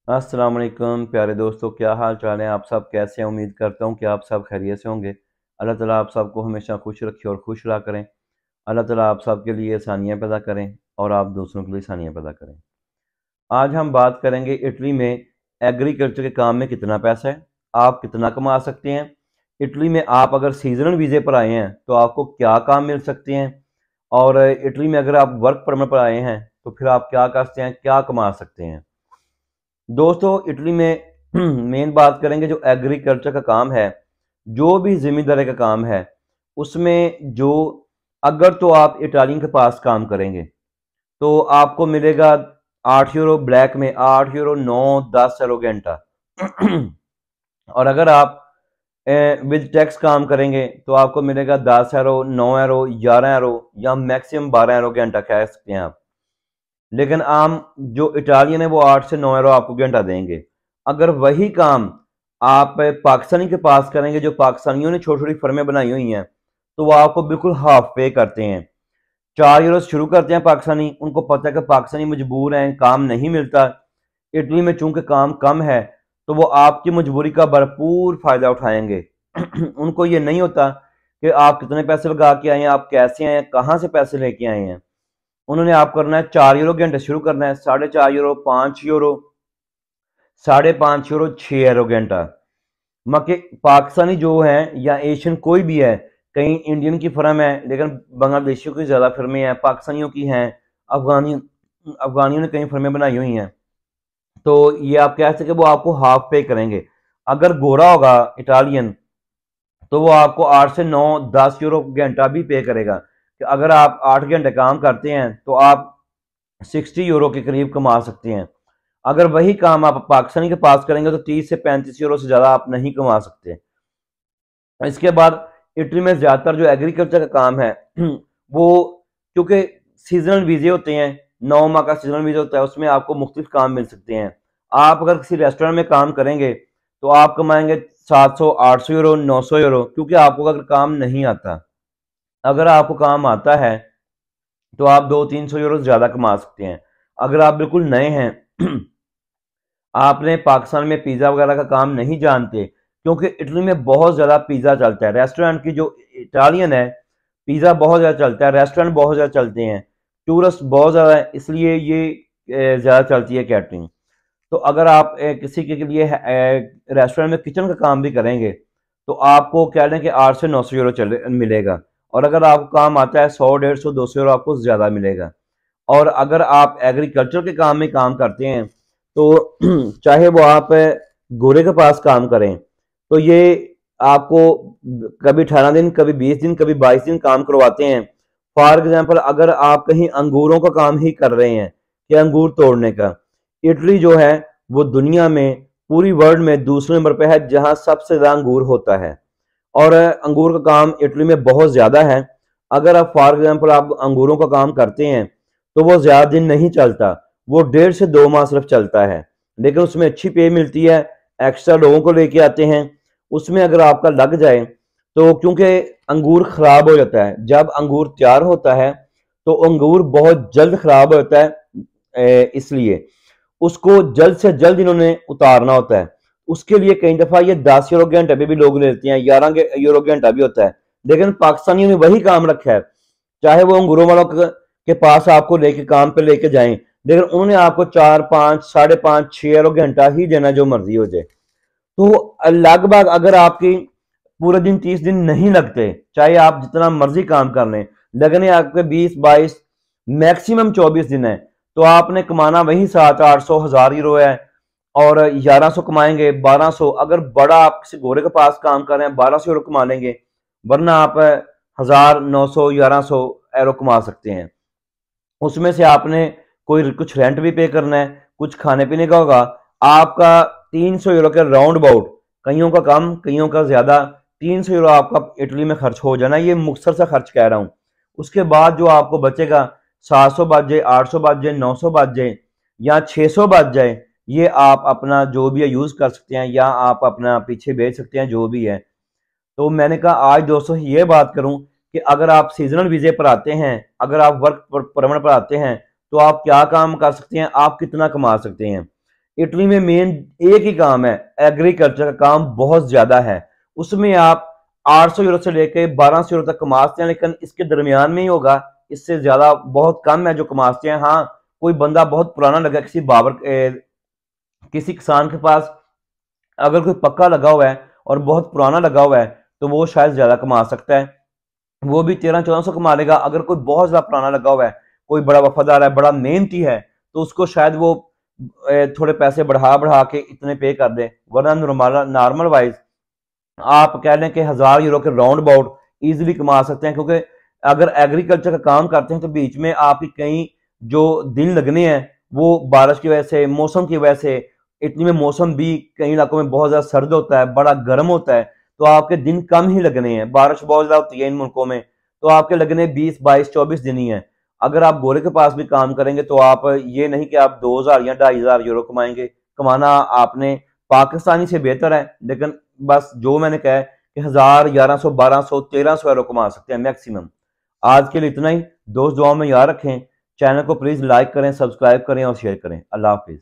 अस्सलाम वालेकुम प्यारे दोस्तों, क्या हाल चाल है। आप सब कैसे हैं? उम्मीद करता हूँ कि आप सब खैरियत से होंगे। अल्लाह ताला आप सबको हमेशा खुश रखे और खुश रहा करें। अल्लाह ताला आप सब के लिए आसानियाँ पैदा करें और आप दूसरों के लिए आसानियाँ पैदा करें। आज हम बात करेंगे इटली में एग्रीकल्चर के काम में कितना पैसा है, आप कितना कमा सकते हैं। इटली में आप अगर सीजनल वीज़े पर आए हैं तो आपको क्या काम मिल सकते हैं, और इटली में अगर आप वर्क परमिट पर आए हैं तो फिर आप क्या कर सकते हैं, क्या कमा सकते हैं। दोस्तों इटली में मेन बात करेंगे जो एग्रीकल्चर का काम है, जो भी जिम्मेदारी का काम है उसमें जो, अगर तो आप इटालियन के पास काम करेंगे तो आपको मिलेगा 8 यूरो ब्लैक में, 8 यूरो 9-10 यूरो घंटा। और अगर आप विद टैक्स काम करेंगे तो आपको मिलेगा 10 यूरो, 9 यूरो, 11 यूरो या मैक्सिमम 12 यूरो घंटा कह सकते हैं आप। लेकिन आम जो इटालियन है वो 8 से 9 यूरो आपको घंटा देंगे। अगर वही काम आप पाकिस्तानी के पास करेंगे, जो पाकिस्तानियों ने छोटी छोटी फर्में बनाई हुई हैं, तो वो आपको बिल्कुल हाफ पे करते हैं। 4 यूरो से शुरू करते हैं पाकिस्तानी, उनको पता है कि पाकिस्तानी मजबूर हैं, काम नहीं मिलता। इटली में चूंकि काम कम है तो वो आपकी मजबूरी का भरपूर फायदा उठाएंगे। उनको ये नहीं होता कि आप कितने पैसे लगा के आए हैं, आप कैसे आए हैं, कहाँ से पैसे लेके आए हैं। उन्होंने आप करना है 4 यूरो घंटे शुरू करना है, 4.5 यूरो, 5 यूरो, 5.5 यूरो, 6 यूरो घंटा। मके पाकिस्तानी जो है या एशियन कोई भी है, कहीं इंडियन की फर्म है लेकिन बांग्लादेशियों की ज़्यादा फर्में हैं, पाकिस्तानियों की हैं, अफगानी अफगानियों ने कई फर्में बनाई हुई हैं। तो ये आप कह सके वो आपको हाफ पे करेंगे। अगर गोरा होगा इटालियन तो वो आपको 8 से 9-10 यूरो घंटा भी पे करेगा। कि अगर आप 8 घंटे काम करते हैं तो आप 60 यूरो के करीब कमा सकते हैं। अगर वही काम आप पाकिस्तानी के पास करेंगे तो 30 से 35 यूरो से ज़्यादा आप नहीं कमा सकते। इसके बाद इटली में ज़्यादातर जो एग्रीकल्चर का काम है वो, क्योंकि सीजनल वीज़े होते हैं, 9 माह का सीजनल वीज़ा होता है, उसमें आपको मुख्तलिफ काम मिल सकते हैं। आप अगर किसी रेस्टोरेंट में काम करेंगे तो आप कमाएंगे 700-800 यूरो, 900 यूरो, क्योंकि आपको अगर काम नहीं आता। अगर आपको काम आता है तो आप 200-300 यूरो ज़्यादा कमा सकते हैं। अगर आप बिल्कुल नए हैं आपने पाकिस्तान में पिज़्ज़ा वगैरह का काम नहीं जानते, क्योंकि इटली में बहुत ज़्यादा पिज़्ज़ा चलता है। रेस्टोरेंट की जो इटालियन है, पिज़्ज़ा बहुत ज़्यादा चलता है, रेस्टोरेंट बहुत ज़्यादा चलते हैं, टूरिस्ट बहुत ज़्यादा है, इसलिए ये ज़्यादा चलती है कैटरिंग। तो अगर आप किसी के लिए रेस्टोरेंट में किचन का काम भी करेंगे तो आपको कह लें कि 8 से 900 यूरो चले मिलेगा। और अगर आपको काम आता है 100, 150, 200 यूरो आपको ज़्यादा मिलेगा। और अगर आप एग्रीकल्चर के काम में काम करते हैं तो चाहे वो आप गोरे के पास काम करें तो ये आपको कभी 18 दिन, कभी 20 दिन, कभी 22 दिन काम करवाते हैं। फॉर एग्जाम्पल अगर आप कहीं अंगूरों का काम ही कर रहे हैं कि अंगूर तोड़ने का, इटली जो है वो दुनिया में, पूरी वर्ल्ड में दूसरे नंबर पे है जहां सबसे ज्यादा अंगूर होता है। और अंगूर का काम इटली में बहुत ज़्यादा है। अगर आप फॉर एग्जांपल आप अंगूरों का काम करते हैं तो वो ज़्यादा दिन नहीं चलता, वो 1.5 से 2 माह सिर्फ चलता है, लेकिन उसमें अच्छी पे मिलती है। एक्स्ट्रा लोगों को लेके आते हैं, उसमें अगर आपका लग जाए तो, क्योंकि अंगूर ख़राब हो जाता है जब अंगूर तैयार होता है, तो अंगूर बहुत जल्द ख़राब हो जाता है, इसलिए उसको जल्द से जल्द इन्होंने उतारना होता है। उसके लिए कई दफा ये 10 यूरो घंटे पे भी लोग लेते हैं, 11 यूरो घंटा भी होता है। लेकिन पाकिस्तानियों ने वही काम रखा है, चाहे वो अंगूरों वालों के पास आपको लेके काम पे लेके जाएं, लेकिन उन्होंने आपको 4, 5, 5.5, 6 यूरो घंटा ही देना, जो मर्जी हो जाए। तो लगभग अगर आपकी पूरे दिन 30 दिन नहीं लगते, चाहे आप जितना मर्जी काम कर लें, लगने आपके 20, 22, मैक्सिमम 24 दिन है, तो आपने कमाना वही 700, 800, 1000 यूरो है। और 1100 कमाएंगे, 1200, अगर बड़ा आप किसी गोरे के पास काम कर रहे हैं 1200 यूरो कमा लेंगे, वरना आप 1000, 900, 1100 यूरो कमा सकते हैं। उसमें से आपने कोई कुछ रेंट भी पे करना है, कुछ खाने पीने का होगा। आपका 300 यूरो के राउंड अबाउट, कईयों का कम कईयों का ज्यादा, 300 यूरो आपका इटली में खर्च हो जाना। ये मुख्तसर सा खर्च कह रहा हूँ। उसके बाद जो आपको बचेगा, 700 बच जाए, 800 बच जाए, 900 बच जाए या 600 बच जाए, ये आप अपना जो भी है यूज कर सकते हैं, या आप अपना पीछे भेज सकते हैं, जो भी है। तो मैंने कहा आज दोस्तों ये बात करूं कि अगर आप सीजनल वीजे पर आते हैं, अगर आप वर्क परमिट पर आते हैं, तो आप क्या काम कर सकते हैं, आप कितना कमा सकते हैं। इटली में मेन एक ही काम है, एग्रीकल्चर का काम बहुत ज्यादा है। उसमें आप 800 यूरो से लेकर 1200 यूरो तक कमा सकते हैं, लेकिन इसके दरमियान में ही होगा, इससे ज्यादा बहुत कम है जो कमा सकते हैं। हाँ, कोई बंदा बहुत पुराना लगा, किसी किसान के पास अगर कोई पक्का लगा हुआ है और बहुत पुराना लगा हुआ है तो वो शायद ज्यादा कमा सकता है, वो भी 1300-1400 कमा लेगा। अगर कोई बहुत ज्यादा पुराना लगा हुआ है, कोई बड़ा वफादार है, बड़ा मेहनती है, तो उसको शायद वो थोड़े पैसे बढ़ा बढ़ा के इतने पे कर दे, वरना नॉर्मल वाइज आप कह लें कि 1000 यूरो के राउंड अबाउट इजिली कमा सकते हैं। क्योंकि अगर एग्रीकल्चर का काम करते हैं तो बीच में आपकी कई जो दिन लगने हैं वो बारिश की वजह से, मौसम की वजह से, इतनी में मौसम भी कई इलाकों में बहुत ज्यादा सर्द होता है, बड़ा गर्म होता है, तो आपके दिन कम ही लगने हैं। बारिश बहुत ज्यादा होती है इन मुल्कों में, तो आपके लगने 20-22-24 दिन ही है। अगर आप गोरे के पास भी काम करेंगे तो आप ये नहीं कि आप 2000 या 2500 यूरो कमाएंगे, कमाना आपने पाकिस्तानी से बेहतर है, लेकिन बस जो मैंने कहा है कि 1000, 1100, 1200, 1300 यूरो कमा सकते हैं मैक्सिमम। आज के लिए इतना ही। दोस्त दुआओं में याद रखें। चैनल को प्लीज लाइक करें, सब्सक्राइब करें और शेयर करें। अल्लाह हाफिज।